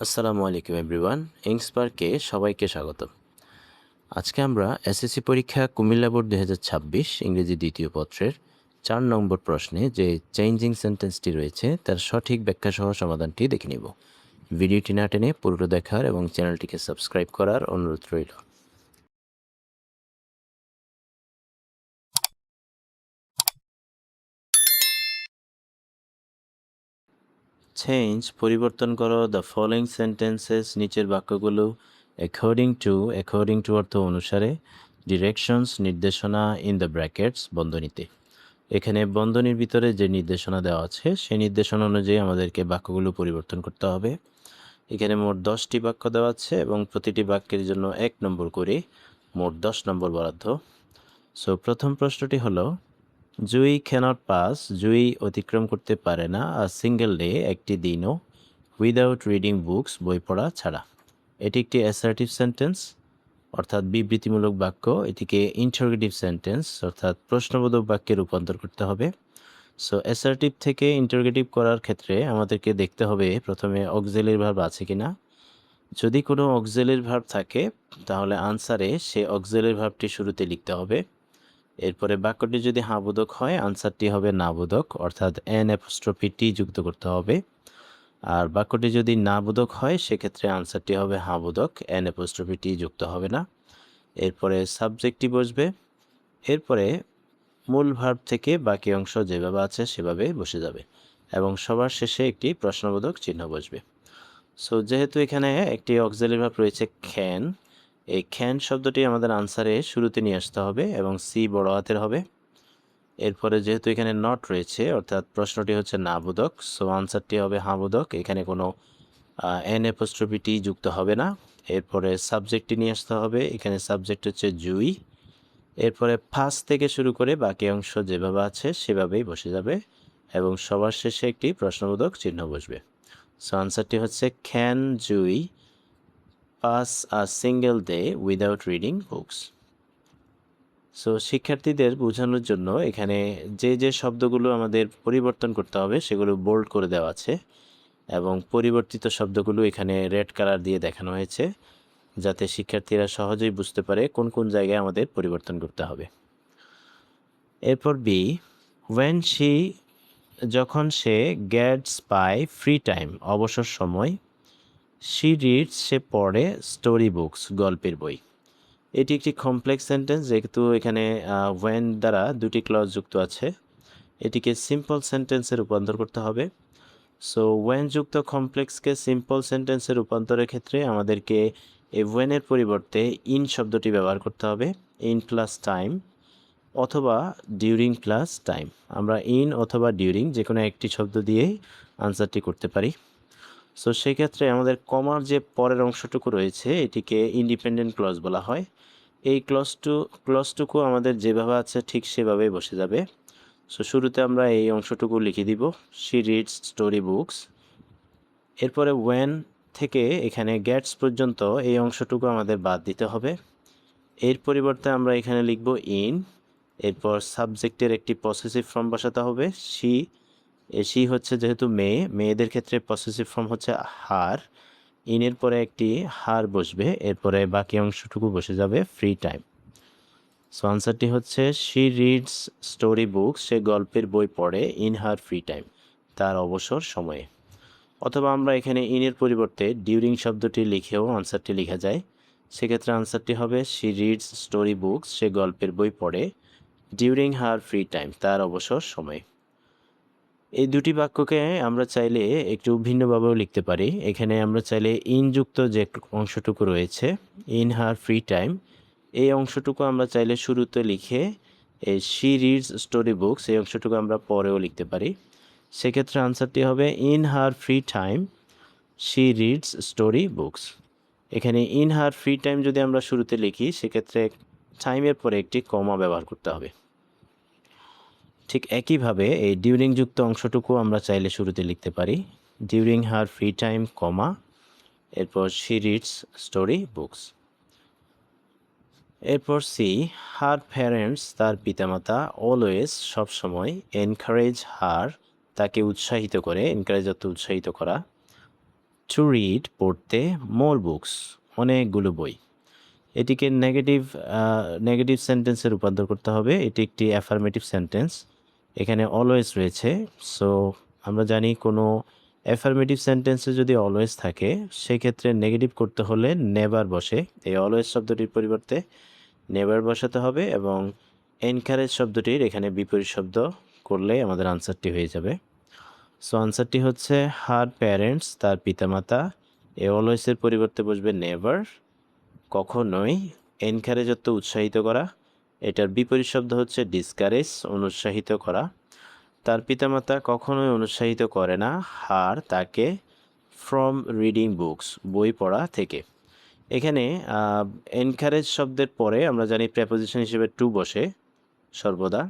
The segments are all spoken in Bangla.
আসসালামু আলাইকুম এভরিওয়ান। ইংস্পার্কে সবাইকে স্বাগত। আজকে আমরা এসএসসি পরীক্ষা কুমিল্লা বোর্ড 2026 ইংরেজি দ্বিতীয় পত্রের 4 নম্বর প্রশ্নে যে চেঞ্জিং সেন্টেন্সটি রয়েছে তার সঠিক ব্যাখ্যা সহ সমাধানটি দেখে নিব। ভিডিওটি না টেনে পুরোটা দেখার এবং চ্যানেলটিকে সাবস্ক্রাইব করার অনুরোধ রইল। চেঞ্জ পরিবর্তন করো দ্য ফলোইং সেন্টেন্সেস নিচের বাক্যগুলো অ্যাকর্ডিং টু অর্থ অনুসারে, ডিরেকশনস নির্দেশনা ইন দ্য ব্র্যাকেটস বন্ধনীতে। এখানে বন্ধনীর ভিতরে যে নির্দেশনা দেওয়া আছে সেই নির্দেশনা অনুযায়ী আমাদেরকে বাক্যগুলো পরিবর্তন করতে হবে। এখানে মোট 10টি বাক্য দেওয়া আছে এবং প্রতিটি বাক্যের জন্য 1 নম্বর করে মোট 10 নম্বর বরাদ্দ। সো প্রথম প্রশ্নটি হলো, জুই ক্যানট পাস, জুই অতিক্রম করতে পারে না সিঙ্গেল ডে একটি দিনও, উইদাউট রিডিং বুকস বই পড়া ছাড়া। এটি একটি অ্যাসার্টিভ সেন্টেন্স অর্থাৎ বিবৃতিমূলক বাক্য। এটিকে ইন্টারোগেটিভ সেন্টেন্স অর্থাৎ প্রশ্নবোধক বাক্যে রূপান্তর করতে হবে। সো অ্যাসার্টিভ থেকে ইন্টারোগেটিভ করার ক্ষেত্রে আমাদেরকে দেখতে হবে প্রথমে অক্সিলারি ভার্ব আছে কিনা। যদি কোনো অক্সিলারি ভার্ব থাকে তাহলে আনসারে সে অক্সিলারি ভার্বটি শুরুতে লিখতে হবে। এরপরে বাক্যটি যদি হাবোধক হয় আনসারটি হবে নাবোধক অর্থাৎ এন অ্যাপোস্ট্রফি টি যুক্ত করতে হবে। আর বাক্যটি যদি নাবোধক হয় সেক্ষেত্রে আনসারটি হবে হাবোধক, এন অ্যাপোস্ট্রফি টি যুক্ত হবে না। এরপরে সাবজেক্টটি বসবে। এরপরে মূল ভার্ব থেকে বাকি অংশ যেভাবে আছে সেভাবে বসে যাবে এবং সবার শেষে একটি প্রশ্নবোধক চিহ্ন বসবে। সো যেহেতু এখানে একটি অক্সিলারি ভার্ব রয়েছে ক্যান, এই ক্যান শব্দটি আমাদের আনসারে শুরুতে নিয়ে আসতে হবে এবং সি বড় হাতের হবে। এরপরে যেহেতু এখানে নট রয়েছে অর্থাৎ প্রশ্নটি হচ্ছে নাবোধক, সো আনসারটি হবে হাবোধক, এখানে কোনো এন অ্যাপোস্ট্রফি টি যুক্ত হবে না। এরপরে সাবজেক্টটি নিয়ে আসতে হবে, এখানে সাবজেক্ট হচ্ছে জুই। এরপরে ফার্স্ট থেকে শুরু করে বাকি অংশ যেভাবে আছে সেভাবেই বসে যাবে এবং সবার শেষে একটি প্রশ্নবোধক চিহ্ন বসবে। সো আনসারটি হচ্ছে can Jui pass a single day without reading books. So শিক্ষার্থীদের বোঝানোর জন্য এখানে যে যে শব্দগুলো আমাদের পরিবর্তন করতে হবে সেগুলো বোল্ড করে দেওয়া আছে এবং পরিবর্তিত শব্দগুলো এখানে রেড কালার দিয়ে দেখানো হয়েছে যাতে শিক্ষার্থীরা সহজেই বুঝতে পারে কোন কোন জায়গায় আমাদের পরিবর্তন করতে হবে। এরপর বি, ওয়েন শি যখন সে গেটস পায় ফ্রি টাইম অবসর সময়, শি রিডস সে পড়ে স্টোরি বুকস গল্পের বই। এটি একটি কমপ্লেক্স সেন্টেন্স যেহেতু এখানে ওয়েন দ্বারা দুটি ক্লজ যুক্ত আছে, এটিকে সিম্পল সেন্টেন্সে রূপান্তর করতে হবে। সো ওয়েন যুক্ত কমপ্লেক্সকে সিম্পল সেন্টেন্সে রূপান্তরের ক্ষেত্রে আমাদেরকে এই ওয়েনের পরিবর্তে ইন শব্দটি ব্যবহার করতে হবে, ইন প্লাস টাইম অথবা ডিউরিং প্লাস টাইম। আমরা ইন অথবা ডিউরিং যে কোনো একটি শব্দ দিয়েই আনসারটি করতে পারি। সো সেক্ষেত্রে আমাদের কমার যে পরের অংশটুকু রয়েছে এটিকে ইন্ডিপেন্ডেন্ট ক্লজ বলা হয়। এই ক্লজটুকু আমাদের যেভাবে আছে ঠিক সেভাবেই বসে যাবে। সো শুরুতে আমরা এই অংশটুকু লিখে দিব, শি রিডস স্টোরি বুকস। এরপরে ওয়েন থেকে এখানে গেটস পর্যন্ত এই অংশটুকু আমাদের বাদ দিতে হবে। এর পরিবর্তে আমরা এখানে লিখব ইন। এরপর সাবজেক্টের একটি পসেসিভ ফর্ম বসাতে হবে, শি। শি হচ্ছে যেহেতু মেয়েদের ক্ষেত্রে পসেসিভ ফর্ম হচ্ছে হার। ইনের পরে একটি হার বসবে, এরপরে বাকি অংশটুকু বসে যাবে ফ্রি টাইম। সো আনসারটি হচ্ছে শি রিডস স্টোরি বুকস, সে গল্পের বই পড়ে ইন হার ফ্রি টাইম, তার অবসর সময়ে। অথবা আমরা এখানে ইনের পরিবর্তে ডিউরিং শব্দটি লিখেও আনসারটি লেখা যায়। সেক্ষেত্রে আনসারটি হবে শি রিডস স্টোরি বুকস, সে গল্পের বই পড়ে ডিউরিং হার ফ্রি টাইম, তার অবসর সময়ে। এই দুটি বাক্যকে আমরা চাইলে একটু ভিন্নভাবেও লিখতে পারি। এখানে আমরা চাইলে ইনযুক্ত যে অংশটুকু রয়েছে ইন হার ফ্রি টাইম, এই অংশটুকু আমরা চাইলে শুরুতে লিখে এই শি রিডস স্টোরি বুকস এই অংশটুকু আমরা পরেও লিখতে পারি। সেক্ষেত্রে আনসারটি হবে in her free time she reads story books. এখানে ইন হার ফ্রি টাইম যদি আমরা শুরুতে লিখি সেক্ষেত্রে টাইমের পরে একটি কমা ব্যবহার করতে হবে। ঠিক একইভাবে এই ডিউরিং যুক্ত অংশটুকু আমরা চাইলে শুরুতে লিখতে পারি, ডিউরিং হার ফ্রি টাইম কমা এরপর শি রিডস স্টোরি বুকস। এরপর সি, হার প্যারেন্টস তার পিতামাতা অলওয়েজ সবসময় এনকারেজ হার তাকে উৎসাহিত করে, এনকারেজ অর্থ উৎসাহিত করা, টু রিড পড়তে, মোর বুকস অনেকগুলো বই। এটিকে নেগেটিভ সেন্টেন্সে রূপান্তর করতে হবে। এটি একটি অ্যাফার্মেটিভ সেন্টেন্স। এখানে অলওয়েজ রয়েছে। সো আমরা জানি কোনো অ্যাফার্মেটিভ সেন্টেন্সে যদি অলওয়েজ থাকে সেক্ষেত্রে নেগেটিভ করতে হলে নেভার বসে। এই অলওয়েজ শব্দটির পরিবর্তে নেভার বসাতে হবে এবং এনকারেজ শব্দটির এখানে বিপরীত শব্দ করলে আমাদের আনসারটি হয়ে যাবে। সো আনসারটি হচ্ছে হার প্যারেন্টস, তার পিতামাতা। এ অলওয়েজের পরিবর্তে বসবে নেভার, কখনোই। এনকারেজ অর্থ উৎসাহিত করা, এটার বিপরীত শব্দ হচ্ছে ডিসকারেজ, অনুৎসাহিত করা। তার পিতামাতা কখনোই অনুৎসাহিত করে না হার, তাকে, ফ্রম রিডিং বুকস, বই পড়া থেকে। এখানে এনকারেজ শব্দের পরে আমরা জানি প্রেপোজিশন হিসেবে টু বসে সর্বদা,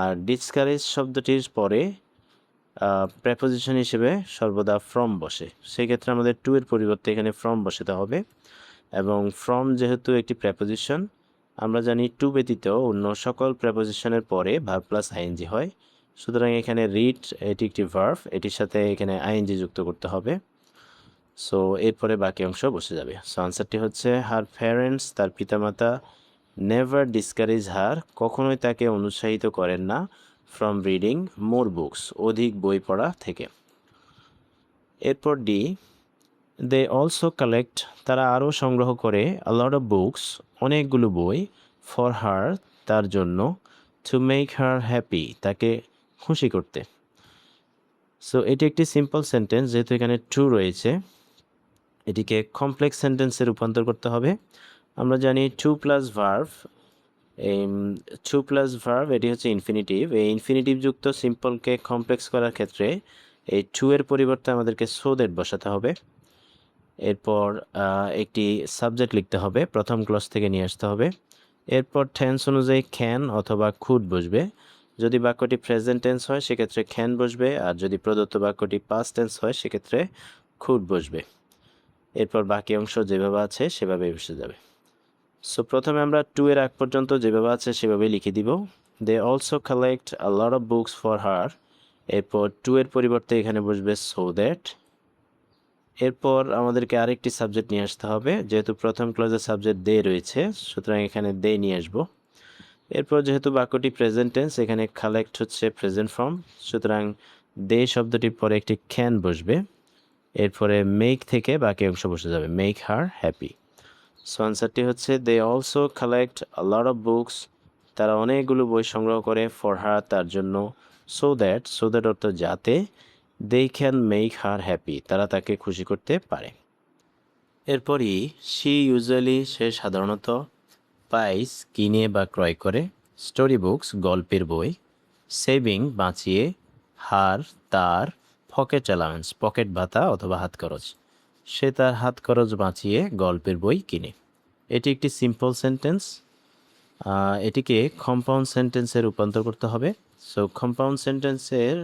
আর ডিসকারেজ শব্দটির পরে প্রেপোজিশন হিসেবে সর্বদা ফ্রম বসে। সেক্ষেত্রে আমাদের টু এর পরিবর্তে এখানে ফ্রম বসাতে হবে। এবং ফ্রম যেহেতু একটি প্রেপোজিশন, আমরা জানি টু ব্যতীত অন্য সকল প্রেপোজিশনের পরে ভার্ব প্লাস আইএনজি হয়। সুতরাং এখানে রিড এটি একটি ভার্ব, এটির সাথে এখানে আইএনজি যুক্ত করতে হবে। সো এরপরে বাকি অংশ বসে যাবে। সো আনসারটি হচ্ছে হার প্যারেন্টস, তার পিতামাতা, নেভার ডিসকারেজ হার, কখনোই তাকে অনুৎসাহিত করেন না, ফ্রম রিডিং মোর বুকস, অধিক বই পড়া থেকে। এরপর ডি, দে অলসো কালেক্ট, তারা আরও সংগ্রহ করে, আ লট অফ বুকস, অনেকগুলো বই, ফর হার, তার জন্য, টু মেক হার হ্যাপি, তাকে খুশি করতে। সো এটি একটি সিম্পল সেন্টেন্স, যেহেতু এখানে টু রয়েছে এটিকে কমপ্লেক্স সেন্টেন্সে রূপান্তর করতে হবে। আমরা জানি to plus verb, to plus verb এটি হচ্ছে ইনফিনিটিভ। এই ইনফিনিটিভযুক্ত সিম্পলকে কমপ্লেক্স করার ক্ষেত্রে এই টু এর পরিবর্তে আমাদেরকে সো দ্যাট বসাতে হবে। এরপর একটি সাবজেক্ট লিখতে হবে, প্রথম ক্লজ থেকে নিয়ে আসতে হবে। এরপর টেন্স অনুযায়ী ক্যান অথবা কুড বসবে। যদি বাক্যটি প্রেজেন্ট টেন্স হয় সেক্ষেত্রে ক্যান বসবে, আর যদি প্রদত্ত বাক্যটি পাস্ট টেন্স হয় সেক্ষেত্রে কুড বসবে। এরপর বাকি অংশ যেভাবে আছে সেভাবে বসে যাবে। সো প্রথমে আমরা টু এর আগ পর্যন্ত যেভাবে আছে সেভাবেই লিখে দিব। They also collect a lot of books for her. এরপর টু এর পরিবর্তে এখানে বসবে সো দ্যাট। এরপর আমাদেরকে আরেকটি সাবজেক্ট নিয়ে আসতে হবে, যেহেতু প্রথম ক্লজে সাবজেক্ট দে রয়েছে সুতরাং এখানে দে নিয়ে আসবো। এরপর যেহেতু বাক্যটি প্রেজেন্ট টেন্স এখানে কালেক্ট হচ্ছে প্রেজেন্ট ফর্ম, সুতরাং দে শব্দটির পরে একটি ক্যান বসবে। এরপরে মেক থেকে বাকি অংশ বসে যাবে, মেক হার হ্যাপি। সো আনসারটি হচ্ছে they also collect a lot of books, তারা অনেকগুলো বই সংগ্রহ করে, ফর হার, তার জন্য, সো দ্যাট অর্থ যাতে, they can make her happy, তারা তাকে খুশি করতে পারে। এরপরই সে সাধারণত বাইস কিনে বা ক্রয় করে, স্টোরি বুকস গল্পের বই, সেভিং বাঁচিয়ে, হার তার, পকেট অ্যালাউন্স পকেট ভাতা অথবা হাত খরচ, সে তার হাত খরচ বাঁচিয়ে গল্পের বই কিনে। এটি একটি সিম্পল সেন্টেন্স, এটিকে কম্পাউন্ড সেন্টেন্সে রূপান্তর করতে হবে। সো কম্পাউন্ড সেন্টেন্সের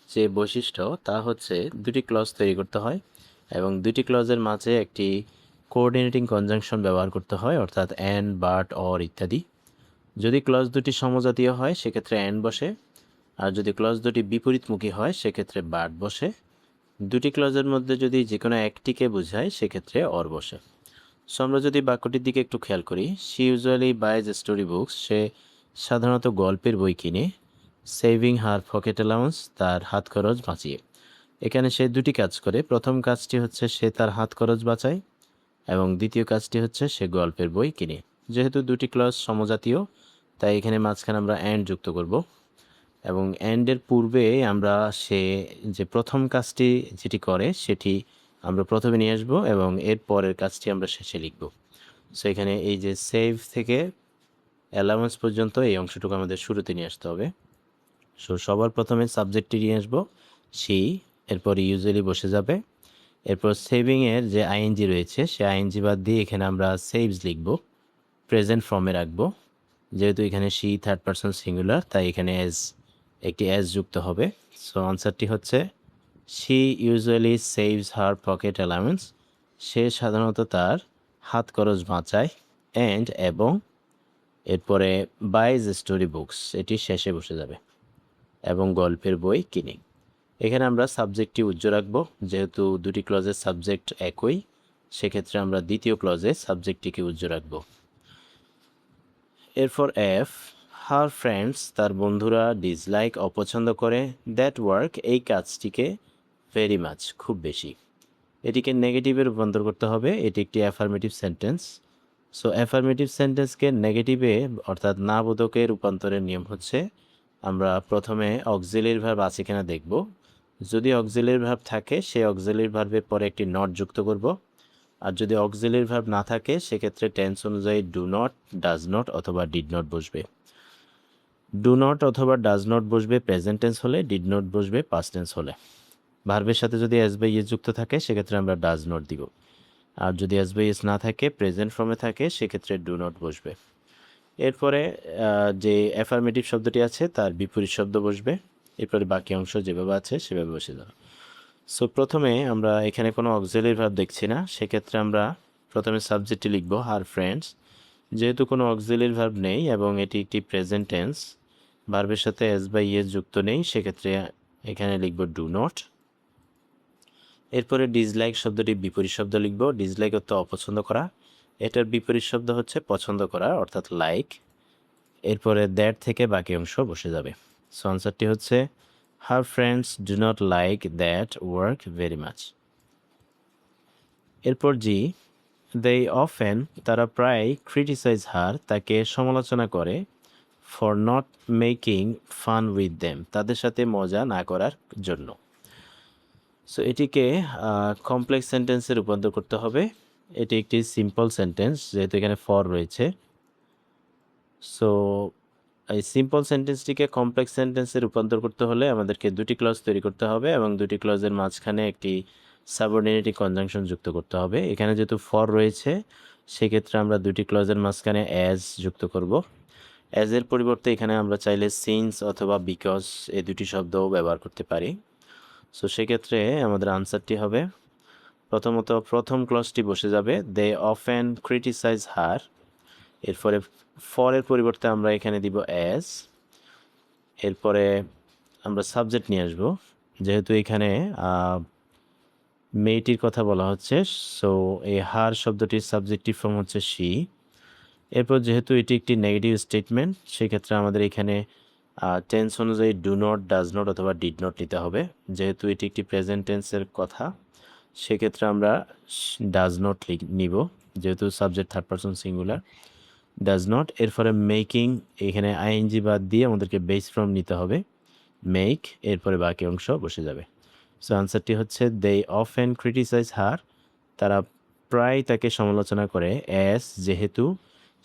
যে বৈশিষ্ট্য তা হচ্ছে দুটি ক্লজ তৈরি করতে হয় এবং দুটি ক্লজের মাঝে একটি কোঅর্ডিনেটিং কনজাংশন ব্যবহার করতে হয়, অর্থাৎ অ্যান্ড, বাট, অর ইত্যাদি। যদি ক্লজ দুটি সমজাতীয় হয় সেক্ষেত্রে অ্যান্ড বসে, আর যদি ক্লজ দুটি বিপরীতমুখী হয় সেক্ষেত্রে বাট বসে। দুটি ক্লজের মধ্যে যদি যে কোনো একটিকে বোঝায় সেক্ষেত্রে অর বসে। সো আমরা যদি বাক্যটির দিকে একটু খেয়াল করি, she usually buys story books, সে সাধারণত গল্পের বই কিনে, সেভিং হার পকেট অ্যালাউন্স, তার হাত খরচ বাঁচিয়ে। এখানে সে দুটি কাজ করে, প্রথম কাজটি হচ্ছে সে তার হাত খরচ বাঁচায় এবং দ্বিতীয় কাজটি হচ্ছে সে গল্পের বই কিনে। যেহেতু দুটি ক্লজ সমজাতীয় তাই এখানে মাঝখানে আমরা অ্যান্ড যুক্ত করব এবং অ্যান্ডের পূর্বে আমরা সে যে প্রথম কাজটি যেটি করে সেটি আমরা প্রথমে নিয়ে আসবো এবং এর পরের কাজটি আমরা শেষে লিখব। সো এখানে এই যে সেভ থেকে অ্যালাউন্স পর্যন্ত এই অংশটুকু আমাদের শুরুতে নিয়ে আসতে হবে। সো সবার প্রথমে সাবজেক্টটি নিয়ে আসবো সি, এরপর ইউজুয়ালি বসে যাবে। এরপর সেভিংয়ের যে আইএনজি রয়েছে সে আইএনজি বাদ দিয়ে এখানে আমরা সেভস লিখব, প্রেজেন্ট ফর্মে রাখবো। যেহেতু এখানে সি থার্ড পারসন সিঙ্গুলার তাই এখানে একটি এস যুক্ত হবে। সো আনসারটি হচ্ছে she usually saves her pocket allowance, সে সাধারণত তার হাত খরচ বাঁচায়, অ্যান্ড এবং এরপরে বাইজ স্টোরি বুকস এটি শেষে বসে যাবে এবং গল্পের বই কিনে। এখানে আমরা সাবজেক্টটি উজ্জ্ব রাখবো, যেহেতু দুটি ক্লজের সাবজেক্ট একই, সেক্ষেত্রে আমরা দ্বিতীয় ক্লজে সাবজেক্টটিকে উজ্জ্ব রাখবো। এরপর এফ, হার ফ্রেন্ডস, তার বন্ধুরা, ডিসলাইক, অপছন্দ করে, দ্যাট ওয়ার্ক, এই কাজটিকে, ভেরি মাচ, খুব বেশি। এটিকে নেগেটিভে রূপান্তর করতে হবে। এটি একটি অ্যাফার্মেটিভ সেন্টেন্স। সো অ্যাফার্মেটিভ সেন্টেন্সকে নেগেটিভে অর্থাৎ না বোধকে রূপান্তরের নিয়ম হচ্ছে, আমরা প্রথমে অক্সিলিয়ারি ভার্ব আছে কিনা দেখব। যদি অক্সিলিয়ারি ভার্ব থাকে, সেই অক্সিলিয়ারি ভার্বের পরে একটি নট যুক্ত করব। আর যদি অক্সিলিয়ারি ভার্ব না থাকে, সেক্ষেত্রে টেন্স অনুযায়ী ডু নট, ডাজ নট অথবা ডিড নট বসবে। ডু নট অথবা ডাজ নট বসবে প্রেজেন্ট টেন্স হলে, ডিড নট বসবে পাস্ট টেন্স হলে। ভার্বের সাথে যদি এস বাই এস যুক্ত থাকে, সেক্ষেত্রে আমরা ডাজ নট দিব। আর যদি এস বাই এস না থাকে, প্রেজেন্ট ফর্মে থাকে, সেক্ষেত্রে ডু নট বসবে। এরপরে যে অ্যাফার্মেটিভ শব্দটি আছে তার বিপরীত শব্দ বসবে। এরপরে বাকি অংশ যেভাবে আছে সেভাবে বসে যাবে। সো প্রথমে আমরা এখানে কোনো অক্সিলারি ভার্ব দেখছি না, সেক্ষেত্রে আমরা প্রথমে সাবজেক্টটি লিখব হার ফ্রেন্ডস। যেহেতু কোনো অক্সিলারি ভার্ব নেই এবং এটি একটি প্রেজেন্ট টেন্স, ভার্বের সাথে এস বাই এস যুক্ত নেই, সেক্ষেত্রে এখানে লিখব ডু নট। এরপরে ডিসলাইক শব্দটি বিপরীত শব্দ লিখব। ডিসলাইক অর্থ অপছন্দ করা, এটার বিপরীত শব্দ হচ্ছে পছন্দ করা অর্থাৎ লাইক। এরপরে দ্যাট থেকে বাকি অংশ বসে যাবে। সো আনসারটি হচ্ছে her friends do not like that work very much. এরপর জি, দে অফেন, তারা প্রায়, ক্রিটিসাইজ হার, তাকে সমালোচনা করে, for not making fun with them, তাদের সাথে মজা না করার জন্য। সো এটিকে কমপ্লেক্স সেন্টেন্সে রূপান্তর করতে হবে। এটি একটি সিম্পল সেন্টেন্স, যেহেতু এখানে ফর রয়েছে। সো এই সিম্পল সেন্টেন্সটিকে কমপ্লেক্স সেন্টেন্সে রূপান্তর করতে হলে আমাদেরকে দুটি ক্লজ তৈরি করতে হবে এবং দুটি ক্লজের মাঝখানে একটি সাবঅর্ডিনেটিং কনজাংশন যুক্ত করতে হবে। এখানে যেহেতু ফর রয়েছে, সেক্ষেত্রে আমরা দুটি ক্লজের মাঝখানে অ্যাজ যুক্ত করব। অ্যাজের পরিবর্তে এখানে আমরা চাইলে সিন্স অথবা বিকজ এই দুটি শব্দও ব্যবহার করতে পারি। সো সেক্ষেত্রে আমাদের আনসারটি হবে, প্রথমত প্রথম ক্লজটি বসে যাবে, দে অফেন ক্রিটিসাইজ হার। এরপরে ফরের পরিবর্তে আমরা এখানে দিব অ্যাজ। এরপরে আমরা সাবজেক্ট নিয়ে আসব, যেহেতু এখানে মেয়েটির কথা বলা হচ্ছে, সো এই হার শব্দটির সাবজেক্টিভ ফর্ম হচ্ছে শি। এরপর যেহেতু এটি একটি নেগেটিভ স্টেটমেন্ট, সেক্ষেত্রে আমাদের এখানে টেন্স অনুযায়ী ডু নট, ডাজ নট অথবা ডিড নট নিতে হবে। যেহেতু এটি একটি প্রেজেন্ট টেন্সের কথা, সেক্ষেত্রে আমরা ডাজ নট নিব, যেহেতু subject third person singular. Does not, এরপরে মেকিং, এখানে আইএনজি বাদ দিয়ে আমাদেরকে বেস ফর্ম নিতে হবে, মেক, এরপরে বাকি অংশ বসে যাবে। সো আনসারটি হচ্ছে দে অফেন ক্রিটিসাইজ হার, তারা প্রায় তাকে সমালোচনা করে, অ্যাজ, যেহেতু,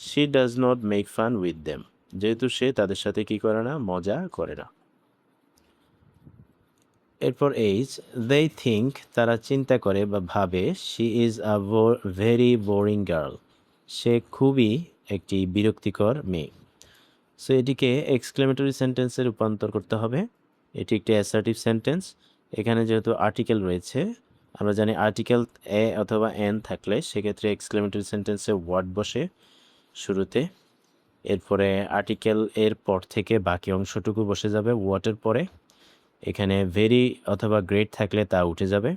she does not make fun with them, যেহেতু সে তাদের সাথে কি করে না, মজা করে না। এরপর এইজ, দে থিঙ্ক, তারা চিন্তা করে বা ভাবে, she is a very boring girl, সে খুবই একটি বিরক্তিকর মেয়ে। সো এটিকে এক্সক্লেমেটরি সেন্টেন্সে রূপান্তর করতে হবে। এটি একটি অ্যাসার্টিভ সেন্টেন্স। এখানে যেহেতু আর্টিকেল রয়েছে, আমরা জানি আর্টিকেল এ অথবা এন থাকলে সেক্ষেত্রে এক্সক্লেমেটরি সেন্টেন্সে ওয়ার্ড বসে শুরুতে। এরপরে আর্টিকেল এর পর থেকে বাকি অংশটুকু বসে যাবে ওয়াটের পরে। এখানে ভেরি অথবা গ্রেট থাকলে তা উঠে যাবে।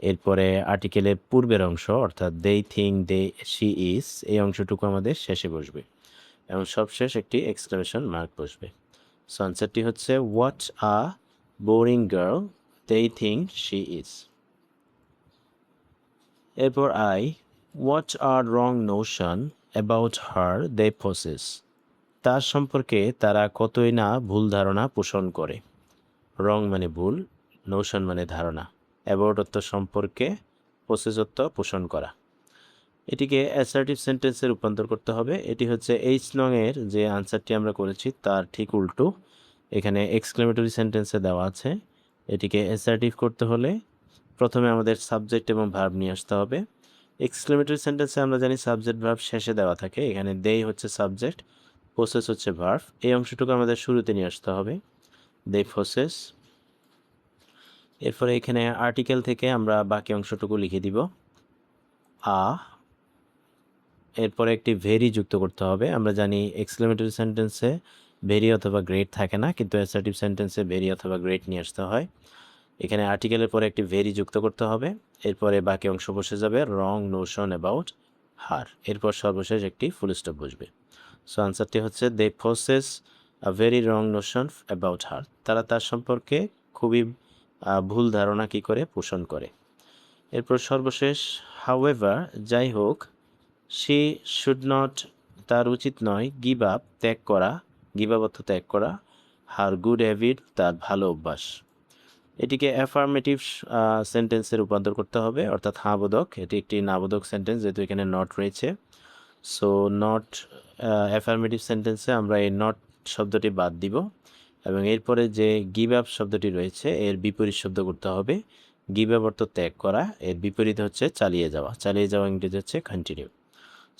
এরপরে আর্টিকেলের পূর্বের অংশ অর্থাৎ they think, they, she is, এই অংশটুকু আমাদের শেষে বসবে এবং সবশেষ একটি এক্সক্লেমেশন মার্ক বসবে। সো আনসারটি হচ্ছে what a boring girl they think she is. এরপর I, what are wrong notion about her they possess, তার সম্পর্কে তারা কতই না ভুল ধারণা পোষণ করে। রং মানে ভুল, নোশন মানে ধারণা, অ্যাবাউট অর্থ সম্পর্কে, পসেস অর্থ পোষণ করা। এটিকে অ্যাসার্টিভ সেন্টেন্সে রূপান্তর করতে হবে। এটি হচ্ছে এইচ নং এর যে আনসারটি আমরা করেছি তার ঠিক উল্টো, এখানে এক্সক্লেমেটরি সেন্টেন্সে দেওয়া আছে। এটিকে অ্যাসার্টিভ করতে হলে প্রথমে আমাদের সাবজেক্ট এবং ভার্ব নিয়ে আসতে হবে। এক্সক্লেমেটরি সেন্টেন্সে আমরা জানি সাবজেক্ট ভার্ব শেষে দেওয়া থাকে, এখানে দেই হচ্ছে সাবজেক্ট, প্রসেস হচ্ছে ভার্ব। এই অংশটুকু আমাদের শুরুতে নিয়ে আসতে হবে, দে প্রসেস। এরপরে এখানে আর্টিকেল থেকে আমরা বাকি অংশটুকু লিখে দিব, আ। এরপরে একটি ভেরি যুক্ত করতে হবে। আমরা জানি এক্সক্লেমেটরি সেন্টেন্সে ভেরি অথবা গ্রেট থাকে না, কিন্তু অ্যাসার্টিভ সেন্টেন্সে ভেরি অথবা গ্রেট নিয়ে আসতে হয়। এখানে আর্টিকেলের পরে একটি ভেরি যুক্ত করতে হবে, এরপরে বাকি অংশ বসে যাবে রং নোশন অ্যাবাউট হার, এরপর সর্বশেষ একটি ফুল স্টপ বসবে। সো আনসারটি হচ্ছে they possess a very wrong notion about her, তারা তার সম্পর্কে খুবই ভুল ধারণা কী করে পোষণ করে। এরপর সর্বশেষ হাউএভার, যাই হোক, শি শুড নট, তার উচিত নয়, গিভ আপ, ত্যাগ করা, গিভ আপ অর্থ ত্যাগ করা, হার গুড হ্যাবিট, তার ভালো অভ্যাস। এটিকে অ্যাফার্মেটিভ সেন্টেন্সে রূপান্তর করতে হবে, অর্থাৎ হাঁ বোধক। এটি একটি নাবোধক সেন্টেন্স, যেহেতু এখানে নট রয়েছে। সো নট অ্যাফার্মেটিভ সেন্টেন্সে আমরা এই নট শব্দটি বাদ দিব এবং এরপরে যে গিভ আপ শব্দটি রয়েছে এর বিপরীত শব্দ করতে হবে। গিভ আপ অর্থ ত্যাগ করা, এর বিপরীত হচ্ছে চালিয়ে যাওয়া, চালিয়ে যাওয়া ইংরেজি হচ্ছে কন্টিনিউ।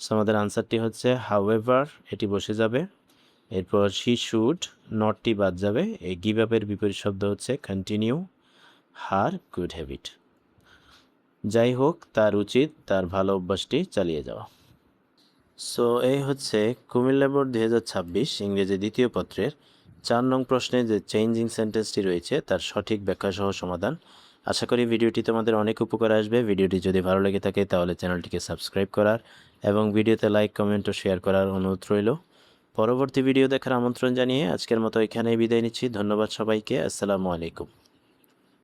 সো আমাদের আনসারটি হচ্ছে হাউএভার, এটি বসে যাবে। এরপর শি শুড, নটটি বাদ যাবে, এই গিভ আপের বিপরীত শব্দ হচ্ছে কন্টিনিউ, হার গুড হ্যাবিট। যাই হোক, তার উচিত তার ভালো অভ্যাসটি চালিয়ে যাওয়া। সো এই হচ্ছে কুমিল্লা বোর্ড 2026 ইংরেজি দ্বিতীয় পত্রের 4 নং প্রশ্নে যে চেঞ্জিং সেন্টেন্সটি রয়েছে তার সঠিক ব্যাখ্যা সহ সমাধান। আশা করি ভিডিওটি তোমাদের অনেক উপকার আসবে। ভিডিওটি যদি ভালো লেগে থাকে তাহলে চ্যানেলটিকে সাবস্ক্রাইব করার এবং ভিডিওতে লাইক, কমেন্ট ও শেয়ার করার অনুরোধ রইল। পরবর্তী ভিডিও দেখার আমন্ত্রণ জানিয়ে আজকের মতো এখানেই বিদায় নিচ্ছি। ধন্যবাদ সবাইকে। আসসালামু আলাইকুম।